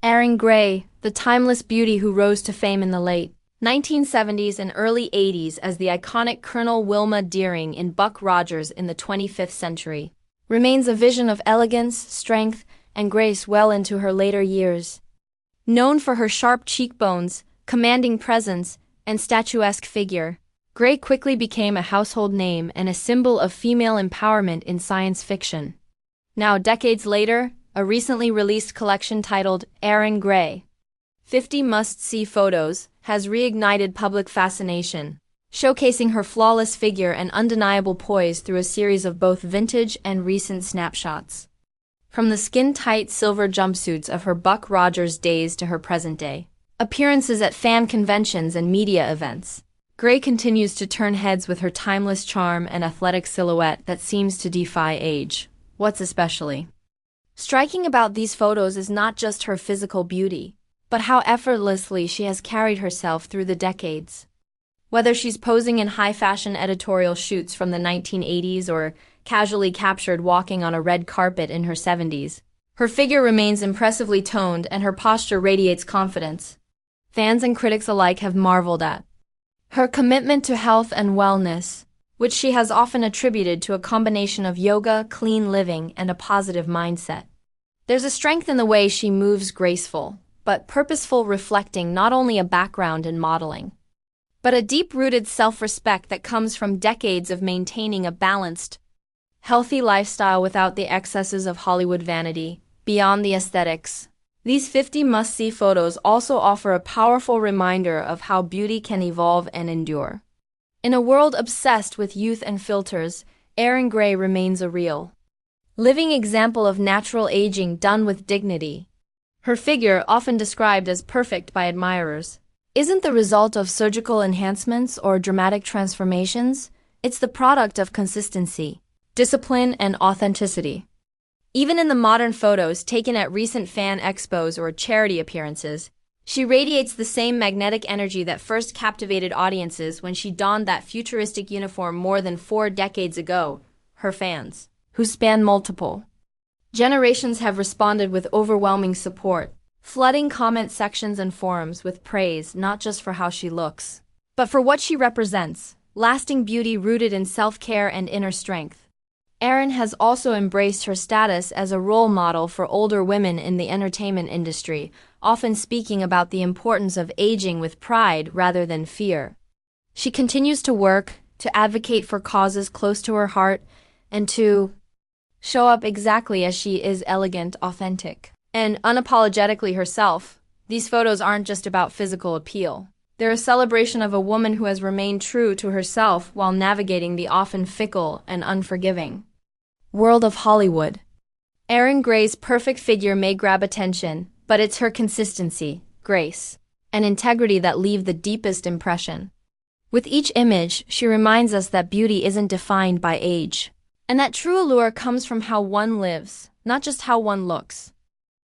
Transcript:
Erin Gray, the timeless beauty who rose to fame in the late 1970s and early 80s as the iconic Colonel Wilma Deering in Buck Rogers in the 25th century, remains a vision of elegance, strength, and grace well into her later years. Known for her sharp cheekbones, commanding presence, and statuesque figure, Gray quickly became a household name and a symbol of female empowerment in science fiction. Now, decades later, a recently released collection titled Erin Gray, 50 Must-See Photos, has reignited public fascination, showcasing her flawless figure and undeniable poise through a series of both vintage and recent snapshots. From the skin-tight silver jumpsuits of her Buck Rogers days to her present-day appearances at fan conventions and media events, Gray continues to turn heads with her timeless charm and athletic silhouette that seems to defy age. What's especially striking about these photos is not just her physical beauty, but how effortlessly she has carried herself through the decades. Whether she's posing in high-fashion editorial shoots from the 1980s or casually captured walking on a red carpet in her 70s, her figure remains impressively toned and her posture radiates confidence. Fans and critics alike have marveled at her commitment to health and wellness, which she has often attributed to a combination of yoga, clean living, and a positive mindset. There's a strength in the way she moves, graceful, but purposeful, reflecting not only a background in modeling, but a deep-rooted self-respect that comes from decades of maintaining a balanced, healthy lifestyle without the excesses of Hollywood vanity. Beyond the aesthetics, these 50 must-see photos also offer a powerful reminder of how beauty can evolve and endure. In a world obsessed with youth and filters, Erin Gray remains a real, living example of natural aging done with dignity. Her figure, often described as perfect by admirers, isn't the result of surgical enhancements or dramatic transformations. It's the product of consistency, discipline, and authenticity. Even in the modern photos taken at recent fan expos or charity appearances, she radiates the same magnetic energy that first captivated audiences when she donned that futuristic uniform more than 4 decades ago. Her fans, who span multiple generations, have responded with overwhelming support, flooding comment sections and forums with praise not just for how she looks, but for what she represents, lasting beauty rooted in self-care and inner strength. Erin has also embraced her status as a role model for older women in the entertainment industry, often speaking about the importance of aging with pride rather than fear. She continues to work, to advocate for causes close to her heart, and to show up exactly as she is: elegant, authentic, and unapologetically herself. These photos aren't just about physical appeal. They're a celebration of a woman who has remained true to herself while navigating the often fickle and unforgiving world of Hollywood. Erin Gray's perfect figure may grab attention, but it's her consistency, grace, and integrity that leave the deepest impression. With each image, she reminds us that beauty isn't defined by age, and that true allure comes from how one lives, not just how one looks.